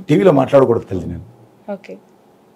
టీవీలో మాట్లాడకూడదు తల్లి, నేను ఓకే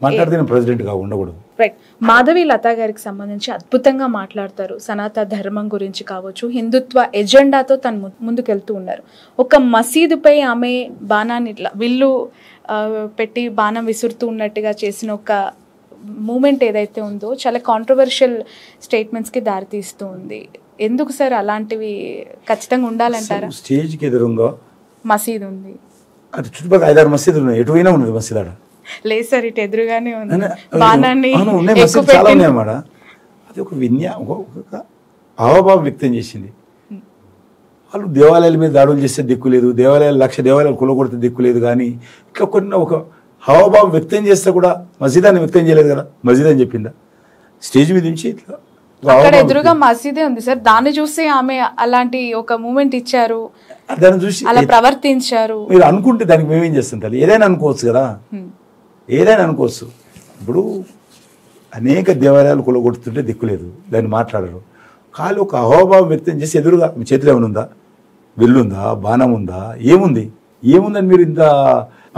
మాట్లాడితే నేను ప్రెసిడెంట్గా ఉండకూడదు. రైట్. మాధవి లతా గారికి సంబంధించి అద్భుతంగా మాట్లాడతారు. సనాతన ధర్మం గురించి కావచ్చు, హిందుత్వ ఎజెండాతో తను ముందుకెళ్తూ ఉన్నారు. ఒక మసీదుపై ఆమె బాణాన్ని ఇట్లా విల్లు పెట్టి బాణం విసురుతూ ఉన్నట్టుగా చేసిన ఒక మూమెంట్ ఏదైతే ఉందో చాలా కాంట్రవర్షియల్ స్టేట్మెంట్స్కి దారితీస్తూ ఉంది. ఎందుకు సార్ అలాంటివి ఖచ్చితంగా ఉండాలంటారా? స్టేజ్కి ఎదురుగా మసీదు ఉంది, అటు చుట్టుపక్కల 5-6 మసీదులు ఉన్నాయి, ఎటువైనా ఉన్నది మసీదు ఆడ. లేదు సార్, ఇటు ఎదురుగానే ఉంది బాణాన్ని చాలా ఉన్నాయి అన్నమాట. అది ఒక ఒక హావభావం వ్యక్తం చేసింది. వాళ్ళు దేవాలయాల మీద దాడులు చేస్తే దిక్కు లేదు, దేవాలయాలు 1,00,000 దేవాలయాలు కూలగొడితే దిక్కు లేదు, కానీ ఇట్లా కొన్ని ఒక హావభావం వ్యక్తం చేస్తే కూడా మసీదాన్ని వ్యక్తం చేయలేదు కదా, మసీద్ అని చెప్పిందా? స్టేజ్ మీద నుంచి ఇట్లా అక్కడ ఎదురుగా మసీదే ఉంది సార్, దాన్ని చూసి ఆమె అలాంటి ఒక మూమెంట్ ఇచ్చారు, దాన్ని చూసి అలా ప్రవర్తించారు. మీరు అనుకుంటే దానికి మేమేం చేస్తాం తల్లి? ఏదైనా అనుకోవచ్చు కదా, ఏదైనా అనుకోవచ్చు. ఇప్పుడు అనేక దేవాలయాలు కూలగొడుతుంటే దిక్కులేదు, దాన్ని మాట్లాడరు. కాలు ఒక అహోభావం వ్యక్తం చేసి ఎదురుగా మీ చేతిలో ఏమైనా ఉందా? వెల్లుందా? బాణం ఉందా? ఏముందని మీరు ఇంత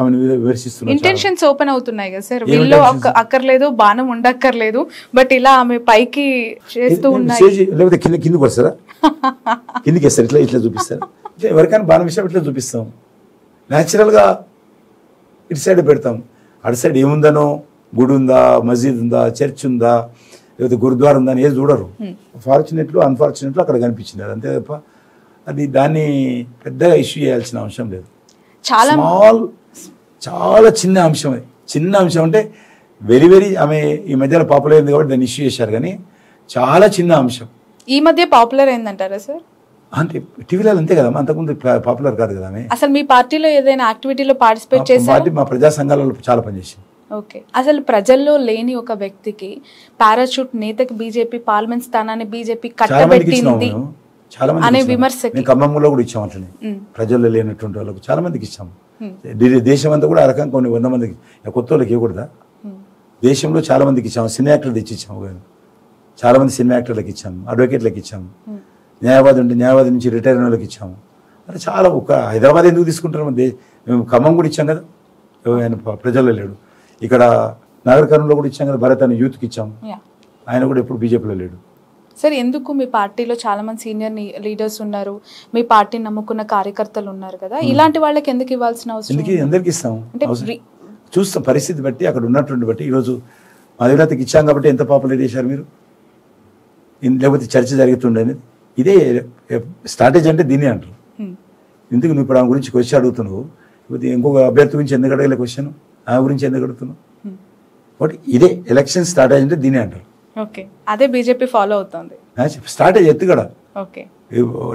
ఆమెను విమర్శిస్తున్నారు? ఇంటెన్షన్స్ ఓపెన్ అవుతున్నాయి కదా సార్, వీళ్ళు అక్కర్లేదు, బాణం ఉండక్కర్లేదు, బట్ ఇలా ఆమె పైకి చేస్తూ ఉన్నాయి. లేకపోతే కిందకి వస్తారా? కిందికి వేస్తారు, ఇట్లా చూపిస్తారు. ఎవరికైనా బాణం విషయం ఇట్లా చూపిస్తాం. న్యాచురల్గా ఇటు సైడ్ పెడతాం, అటు సైడ్ ఏముందనో, గుడి ఉందా, మస్జిద్ ఉందా, చర్చ్ ఉందా, లేకపోతే గురుద్వారా ఉందా అని ఏది చూడరు. ఫార్చునేట్లు అన్ఫార్చునేట్లు అక్కడ కనిపించింది, అది అంతే తప్ప అది దాన్ని పెద్దగా ఇష్యూ చేయాల్సిన అంశం లేదు. చాలా చిన్న అంశం, అది చిన్న అంశం అంటే వెరీ ఆమె ఈ మధ్యలో పాపులర్ అయింది కాబట్టి దాన్ని ఇష్యూ చేశారు, కానీ చాలా చిన్న అంశం. ఈ మధ్య పాపులర్ అయిందంటారా సార్? అంటే టీవీలో అంతే కదా, అంతకుముందు పాపులర్ కాదు కదా ఆమె. అసలు మీ పార్టీలో ఏదైనా యాక్టివిటీలో పార్టిసిపేట్ చేశారు? మా ప్రజా సంఘాలలో చాలా పనిచేసింది. ఓకే. అసలు ప్రజల్లో లేని ఒక వ్యక్తికి పారాచూట్ నేతకి బీజేపీ పార్లమెంట్ స్థానాన్ని బీజేపీ కట్టబెట్టింది అనే విమర్శకి ఖమ్మంలో కూడా ఇచ్చాం. అట్లనే ప్రజల్లో లేనటువంటి వాళ్ళకు చాలా మందికి ఇచ్చాము. దేశం అంతా కూడా ఆ రకంగా కొన్ని 100 మందికి, కొత్త వాళ్ళకి ఇవ్వకూడదా? దేశంలో చాలా మందికి ఇచ్చాము. సినిమా యాక్టర్లు తెచ్చి ఇచ్చాము, చాలా మంది సినిమా యాక్టర్లకు ఇచ్చాము, అడ్వకేట్లకు ఇచ్చాము, న్యాయవాది ఉంటే న్యాయవాది నుంచి రిటైర్ అయిన వాళ్ళకి ఇచ్చాము. అంటే చాలా ఒక హైదరాబాద్ ఎందుకు తీసుకుంటారు? మేము ఖమ్మం కూడా ఇచ్చాం కదా, ఆయన ప్రజల్లో లేడు. ఇక్కడ నాగరికర్ణంలో కూడా ఇచ్చాం కదా, భరత్ అనే యూత్కి ఇచ్చాము, ఆయన కూడా ఎప్పుడు బీజేపీలో లేడు. సార్, ఎందుకు మీ పార్టీలో చాలా మంది సీనియర్ లీడర్స్ ఉన్నారు, మీ పార్టీని నమ్ముకున్న కార్యకర్తలు ఉన్నారు కదా, ఇలాంటి వాళ్ళకి ఎందుకు ఇవ్వాల్సిన అవసరం? అందరికి ఇస్తాము, చూస్తాం పరిస్థితి బట్టి, అక్కడ ఉన్నటువంటి బట్టి. ఈరోజు మాధవీలతకి ఇచ్చాం కాబట్టి ఎంత పాపులర్ చేశారు మీరు, లేకపోతే చర్చ జరుగుతుండే అనేది. ఇదే స్ట్రాటజీ అంటే దీన్ని అంటారు. ఎందుకు నువ్వు ఇప్పుడు ఆమె గురించి క్వశ్చన్ అడుగుతున్నావు, లేకపోతే ఇంకొక అభ్యర్థి గురించి ఎందుకు అడగలే క్వశ్చన్, ఆమె గురించి ఎందుకు అడుగుతున్నావు? బట్ ఇదే ఎలక్షన్ స్ట్రాటజీ అంటే దీన్ని అంటారు. ఓకే, అదే బీజేపీ ఫాలో అవుతుంది స్ట్రాటజీ, ఎత్తుగడ. ఓకే,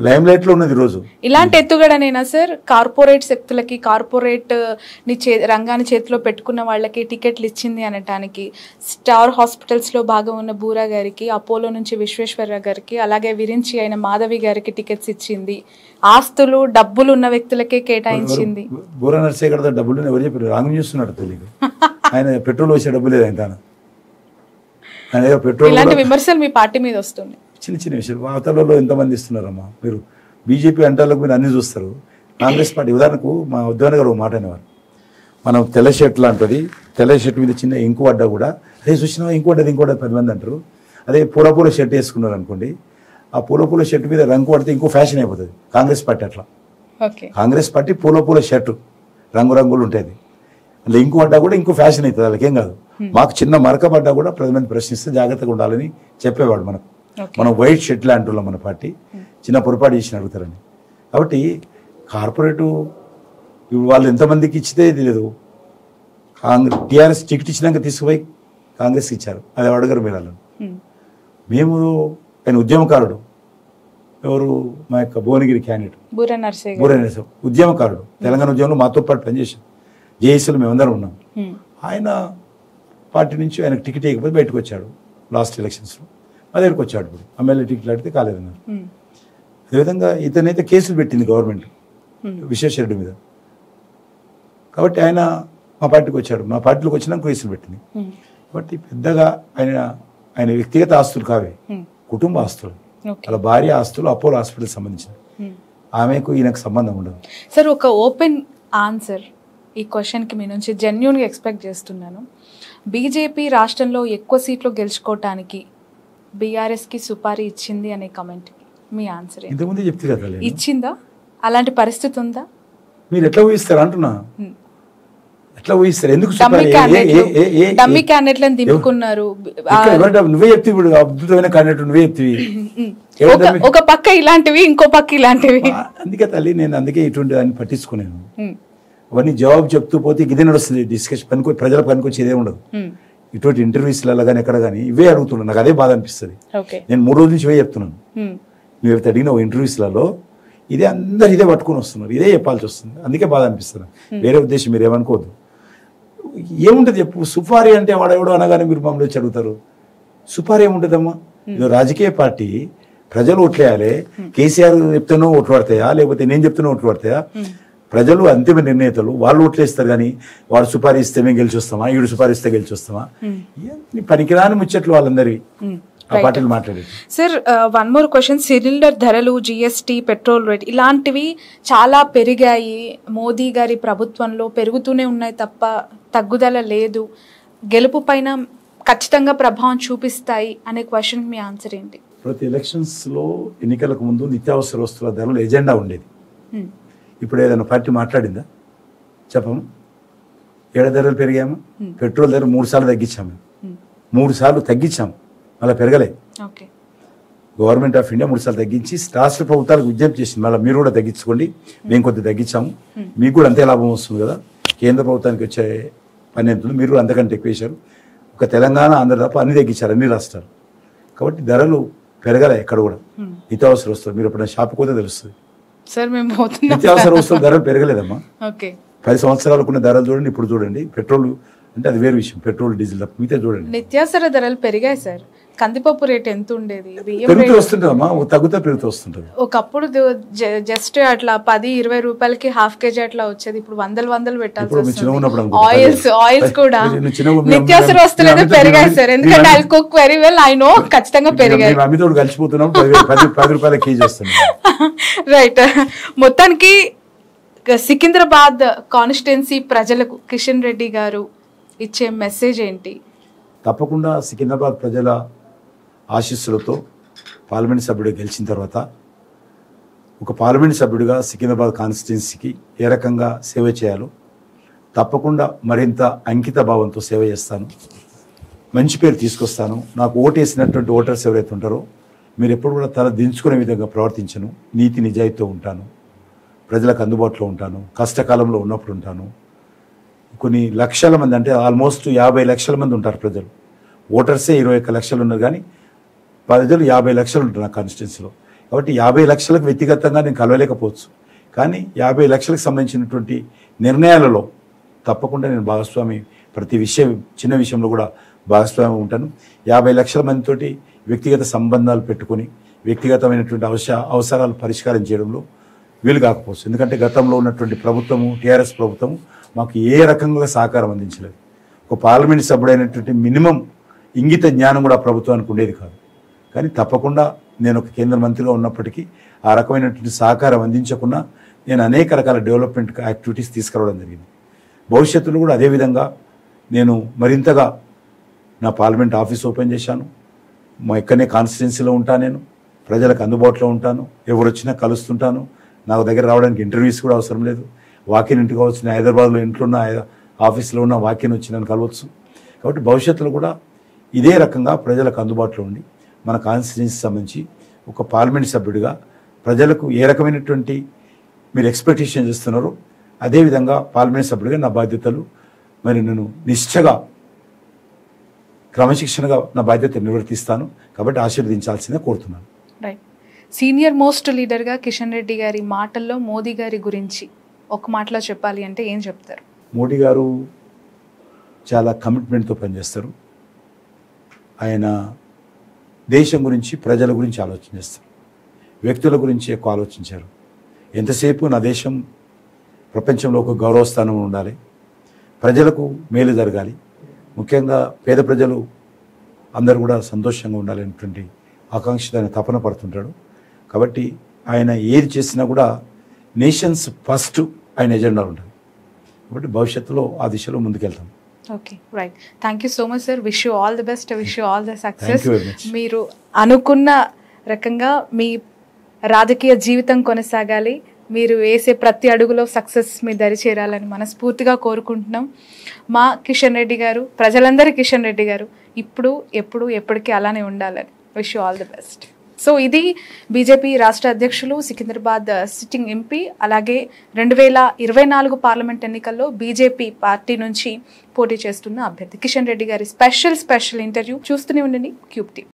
లైమ్ లైట్ లో ఉన్నది రోజు. ఇలాంటి ఎత్తుగడనేనా సార్? కార్పొరేట్ శక్తులకి, కార్పొరేట్ రంగాన్ని చేతిలో పెట్టుకున్న వాళ్ళకి టికెట్లు ఇచ్చింది అనటానికి, స్టార్ హాస్పిటల్స్ లో భాగం ఉన్న బూరా గారికి, అపోలో నుంచి విశ్వేశ్వర గారికి, అలాగే విరించి అయిన మాధవి గారికి టికెట్స్ ఇచ్చింది, ఆస్తులు డబ్బులు ఉన్న వ్యక్తులకే కేటాయించింది. బూరా నర్సే కదా డబ్బులు ఎవరు చెప్పారు? రాంగ్ చూస్తున్నాడు తెలియదు. ఆయన పెట్రోల్ వచ్చే డబ్బు లేదు ఆయన. ఇలాంటి విమర్శలు మీ పార్టీ మీద వస్తుంది. చిన్న చిన్న విషయాలు వార్తలలో ఎంతమంది ఇస్తున్నారమ్మా. మీరు బీజేపీ అంటే మీరు అన్ని చూస్తారు. కాంగ్రెస్ పార్టీ ఉదాహరణకు మా ఉద్యాన గారు మాట అనేవారు, మనం తెల్ల షర్ట్ లాంటిది, తెల్ల షర్ట్ మీద చిన్న ఇంకు పడ్డా కూడా అదే చూసినా ఇంకోటి ఇంకోటి 10 మంది అంటారు. అదే పూల షర్ట్ వేసుకున్నారు అనుకోండి, ఆ పూల షర్ట్ మీద రంగు పడితే ఇంకో ఫ్యాషన్ అయిపోతుంది. కాంగ్రెస్ పార్టీ అట్లా. కాంగ్రెస్ పార్టీ పూల షర్టు రంగురంగులు ఉంటుంది, అందులో ఇంకు పడ్డా కూడా ఇంకో ఫ్యాషన్ అవుతుంది, వాళ్ళకి ఏం కాదు. మాకు చిన్న మరక పడ్డా కూడా 10 మంది ప్రశ్నిస్తే జాగ్రత్తగా ఉండాలని చెప్పేవాడు మనకు. మనం వైట్ షర్ట్ లాంటి వాళ్ళం, మన పార్టీ చిన్న పొరపాటు చేసిన అడుగుతారని. కాబట్టి కార్పొరేటు వాళ్ళు ఎంతమందికి ఇచ్చితే ఇది లేదు. టీఆర్ఎస్ టికెట్ ఇచ్చినాక తీసుకుపోయి కాంగ్రెస్కి ఇచ్చారు, అది అడగరు మీరు వాళ్ళని. మేము ఆయన ఉద్యమకారుడు, ఎవరు మా యొక్క భువనగిరి క్యాండిడేట్ బూరా నర్సే ఉద్యమకారుడు, తెలంగాణ ఉద్యమంలో మాతో పాటు పనిచేసాం, జేఏసీలో మేమందరం ఉన్నాం. ఆయన పార్టీ నుంచి ఆయనకు టికెట్ ఇవ్వకపోతే బయటకు వచ్చాడు లాస్ట్ ఎలక్షన్స్లో. మా దగ్గరికి వచ్చాడు, ఇప్పుడు ఎమ్మెల్యే టికెట్ అడిగితే కాలేదన్నారు. అదేవిధంగా ఇతనైతే కేసులు పెట్టింది గవర్నమెంట్ విశ్వేశ్వరుడి మీద. కాబట్టి ఆయన మా పార్టీకి వచ్చాడు, మా పార్టీలోకి వచ్చినాక కేసులు పెట్టింది. కాబట్టి పెద్దగా ఆయన వ్యక్తిగత ఆస్తులు కావే, కుటుంబ ఆస్తులు, వాళ్ళ భార్య ఆస్తులు అపోలో హాస్పిటల్ సంబంధించిన. ఆమెకు ఈయనకు సంబంధం ఉండదు. సార్, ఒక ఓపెన్ ఆన్సర్, ఈ క్వశ్చన్కి మీ నుంచి జెన్యూన్గా ఎక్స్పెక్ట్ చేస్తున్నాను. బీజేపీ రాష్ట్రంలో ఎక్కువ సీట్లు గెలుచుకోవటానికి బీఆర్ఎస్కి సుపారీ ఇచ్చింది అనే కమెంట్కి మీ ఆన్సర్ ఏంటి? ఇంతకుముందే చెప్తే కదా నేను. ఇచ్చిందా? అలాంటి పరిస్థితి ఉందా? మీరు ఎట్లా ఊహిస్తారు అంటున్నా, ఎట్లా ఊహిస్తారు? ఎందుకు డమ్మీ క్యాండిడేట్లను దింపుకున్నారు. నువ్వే చెప్తే ఇప్పుడు అద్భుతమైన క్యాండిడేట్ నువ్వే చెప్తివి. ఒక పక్క ఇలాంటివి, ఇంకో పక్క ఇలాంటివి. అందుకే తల్లి నేను అందుకే ఇటువంటి దాన్ని పట్టించుకున్నాను. అవన్నీ జవాబు చెప్తూ పోతే ఇదే నడుస్తుంది డిస్కషన్, ప్రజల పనికొచ్చి ఇదే ఉండదు. ఇటువంటి ఇంటర్వ్యూస్లలో కానీ ఎక్కడ కానీ ఇవే అడుగుతున్నాను, నాకు అదే బాధ అనిపిస్తుంది. నేను 3 రోజుల నుంచి ఇవే చెప్తున్నాను. నువ్వు ఎవరైతే అడిగిన ఇంటర్వ్యూస్లలో ఇదే అందరు ఇదే పట్టుకొని వస్తున్నారు, ఇదే చెప్పాల్సి వస్తుంది. అందుకే బాధ అనిపిస్తుంది. వేరే ఉద్దేశం మీరు ఏమనుకోవద్దు. ఏముంటుంది చెప్పు, సుపారీ అంటే వాడెవడో అనగానే మీరు మమ్మల్ని వచ్చి అడుగుతారు. సుపారీ ఏముంటుందమ్మా? ఇది రాజకీయ పార్టీ, ప్రజలు ఓట్లేయాలి. కేసీఆర్ చెప్తేనో ఓట్లు పడతాయా, లేకపోతే నేను చెప్తేనో ఓట్లు పడతాయా? ప్రజలు అంతిమ నిర్ణేతలు, వాళ్ళు ఓట్లేస్తారు. కానీ వాడు సుపారిస్తే మేము గెలిచి వస్తామా, ఈడు సుపారిస్తే గెలిచి వస్తామా? పనికిరాని ముచ్చట్లు వాళ్ళందరి ఆ పార్టీలు మాట్లాడేది. Sir, 1 more question. సిలిండర్ ధరలు, జిఎస్టీ, పెట్రోల్ రేట్ ఇలాంటివి చాలా పెరిగాయి. మోదీ గారి ప్రభుత్వంలో పెరుగుతూనే ఉన్నాయి తప్ప తగ్గుదల లేదు. గెలుపు పైన ఖచ్చితంగా ప్రభావం చూపిస్తాయి అనే క్వశ్చన్ మీ ఆన్సర్ ఏంటి? ప్రతి ఎలక్షన్స్లో ఎన్నికలకు ముందు నిత్యావసర వస్తువుల ధరలు ఎజెండా ఉండేది. ఇప్పుడు ఏదైనా పార్టీ మాట్లాడిందా చెప్పము? ఏడ ధరలు పెరిగాము? పెట్రోల్ ధర 3 సార్లు తగ్గించాము. 3 సార్లు తగ్గించాము, మళ్ళీ పెరగలే. గవర్నమెంట్ ఆఫ్ ఇండియా 3 సార్లు తగ్గించి రాష్ట్ర ప్రభుత్వాలకు విజ్ఞప్తి చేసింది, మళ్ళీ మీరు కూడా తగ్గించుకోండి, మేము కొద్దిగా తగ్గించాము, మీకు కూడా అంతే లాభం వస్తుంది కదా. కేంద్ర ప్రభుత్వానికి వచ్చే పని ఎంత, మీరు కూడా అంతకంటే ఎక్కువ వేశారు. ఒక తెలంగాణ, ఆంధ్ర తప్ప అన్ని తగ్గించారు, అన్ని రాష్ట్రాలు. కాబట్టి ధరలు పెరగలే ఎక్కడ కూడా. నిత్యావసర వస్తువులు మీరు ఎప్పుడైనా షాప్ పోతే తెలుస్తుంది. నిత్యావసర వస్తువులు ధరలు పెరగలేదమ్మా. 10 సంవత్సరాలకున్న ధరలు చూడండి, ఇప్పుడు చూడండి. పెట్రోల్ అంటే అది వేరే విషయం, పెట్రోల్ డీజిల్ తప్ప మిగతా చూడండి. నిత్యావసర ధరలు పెరిగాయి సార్. కందిపప్పు రేట్ ఎంత ఉండేది, పెరుగుతూ వస్తుంటుందమ్మా, తగ్గుతా పెరుగుతూ వస్తుంటుంది. ఒకప్పుడు జస్ట్ అట్లా 10-20 రూపాయలకి ½ కేజీ అట్లా వచ్చేది. ఇప్పుడు వందలు పెట్టాల్సి వస్తుంది. ఆయిల్స్ కూడా నిత్యావసర వస్తువులు పెరిగాయి సార్. ఎందుకంటే I cook very well, I know ఖచ్చితంగా పెరిగాయి. అమ్మితో కలిసిపోతున్నాం, 10 రూపాయల కేజీ వస్తుంది. రైట్. మొత్తానికి సికింద్రాబాద్ కాన్స్టిట్యున్సీ ప్రజలకు కిషన్ రెడ్డి గారు ఇచ్చే మెసేజ్ ఏంటి? తప్పకుండా సికింద్రాబాద్ ప్రజల ఆశీస్సులతో పార్లమెంట్ సభ్యుడిగా గెలిచిన తర్వాత ఒక పార్లమెంట్ సభ్యుడిగా సికింద్రాబాద్ కాన్స్టిట్యున్సీకి ఏ రకంగా సేవ చేయాలో తప్పకుండా మరింత అంకిత భావంతో సేవ చేస్తాను. మంచి పేరు తీసుకొస్తాను. నాకు ఓటేసినటువంటి ఓటర్స్ ఎవరైతే ఉంటారో మీరు ఎప్పుడు కూడా తల దించుకునే విధంగా ప్రవర్తించను. నీతి నిజాయితీతో ఉంటాను, ప్రజలకు అందుబాటులో ఉంటాను, కష్టకాలంలో ఉన్నప్పుడు ఉంటాను. కొన్ని లక్షల మంది, అంటే ఆల్మోస్ట్ 50 లక్షల మంది ఉంటారు ప్రజలు. ఓటర్సే 21 లక్షలు ఉన్నారు, కానీ ప్రజలు 50 లక్షలు ఉంటారు నా కాన్స్టిట్యున్సీలో. కాబట్టి 50 లక్షలకు వ్యక్తిగతంగా నేను కలవలేకపోవచ్చు, కానీ 50 లక్షలకు సంబంధించినటువంటి నిర్ణయాలలో తప్పకుండా నేను భాగస్వామి, ప్రతి విషయం చిన్న విషయంలో కూడా భాగస్వామి ఉంటాను. 50 లక్షల మందితోటి వ్యక్తిగత సంబంధాలు పెట్టుకొని వ్యక్తిగతమైనటువంటి అవసరాలు పరిష్కారం చేయడంలో వీలు కాకపోవచ్చు. ఎందుకంటే గతంలో ఉన్నటువంటి ప్రభుత్వము, టీఆర్ఎస్ ప్రభుత్వము మాకు ఏ రకంగా సహకారం అందించలేదు. ఒక పార్లమెంట్ సభ్యుడైనటువంటి మినిమం ఇంగిత జ్ఞానం కూడా ప్రభుత్వానికి ఉండేది కాదు. కానీ తప్పకుండా నేను ఒక కేంద్ర మంత్రిగా ఉన్నప్పటికీ ఆ రకమైనటువంటి సహకారం అందించకుండా నేను అనేక రకాల డెవలప్మెంట్ యాక్టివిటీస్ తీసుకురావడం జరిగింది. భవిష్యత్తులో కూడా అదేవిధంగా నేను మరింతగా నా పార్లమెంట్ ఆఫీస్ ఓపెన్ చేశాను. మా ఇక్కడనే కాన్స్టిట్యున్సీలో ఉంటాను, నేను ప్రజలకు అందుబాటులో ఉంటాను, ఎవరు వచ్చినా కలుస్తుంటాను. నాకు దగ్గర రావడానికి ఇంటర్వ్యూస్ కూడా అవసరం లేదు. వాకిన్ ఇంటికి కావచ్చు, హైదరాబాద్లో ఇంట్లో ఉన్న ఆఫీస్లో ఉన్న వాకిన్ వచ్చి నన్ను కలవచ్చు. కాబట్టి భవిష్యత్తులో కూడా ఇదే రకంగా ప్రజలకు అందుబాటులో ఉండి మన కాన్స్టిట్యున్సీ సంబంధించి ఒక పార్లమెంట్ సభ్యుడిగా ప్రజలకు ఏ రకమైనటువంటి మీరు ఎక్స్పెక్టేషన్ చేస్తున్నారో అదేవిధంగా పార్లమెంట్ సభ్యుడిగా నా బాధ్యతలు మరి నేను నిష్ఠగా క్రమశిక్షణగా నా బాధ్యత నిర్వర్తిస్తాను. కాబట్టి ఆశీర్వదించాల్సిందే కోరుతున్నాను. రైట్. సీనియర్ మోస్ట్ లీడర్గా కిషన్ రెడ్డి గారి మాటల్లో మోదీ గారి గురించి ఒక మాటలో చెప్పాలి అంటే ఏం చెప్తారు? మోడీ గారు చాలా కమిట్మెంట్తో పనిచేస్తారు. ఆయన దేశం గురించి, ప్రజల గురించి ఆలోచన చేస్తారు. వ్యక్తుల గురించి ఎక్కువ ఆలోచించారు. ఎంతసేపు నా దేశం ప్రపంచంలో ఒక గౌరవ స్థానం ఉండాలి, ప్రజలకు మేలు జరగాలి, ముఖ్యంగా పేద ప్రజలు అందరూ కూడా సంతోషంగా ఉండాలనేటువంటి ఆకాంక్ష ఆయన తపన పడుతుంటాడు. కాబట్టి ఆయన ఏది చేసినా కూడా నేషన్స్ ఫస్ట్ ఆయన ఎజెండా ఉంటుంది. కాబట్టి భవిష్యత్తులో ఆ దిశలో ముందుకెళ్తాం. Okay, right. Thank you so much sir. Wish you all the best, wish you all the success. Thank you very much. మీరు అనుకున్న రకంగా మీ రాజకీయ జీవితం కొనసాగాలి, మీరు వేసే ప్రతి అడుగులో సక్సెస్ మీ దరి చేరాలని మనస్ఫూర్తిగా కోరుకుంటున్నాం. మా కిషన్ రెడ్డి గారు, ప్రజలందరి కిషన్ రెడ్డి గారు ఇప్పుడు ఎప్పుడు ఎప్పటికీ అలానే ఉండాలని. Wish you all the best. So ఇది బీజేపీ రాష్ట్ర అధ్యక్షులు, సికింద్రాబాద్ సిట్టింగ్ ఎంపీ, అలాగే 2024 పార్లమెంట్ ఎన్నికల్లో బీజేపీ పార్టీ నుంచి పోటీ చేస్తున్న అభ్యర్థి కిషన్ రెడ్డి గారి స్పెషల్ ఇంటర్వ్యూ. చూస్తూనే ఉండండి క్యూబ్ టీవీ.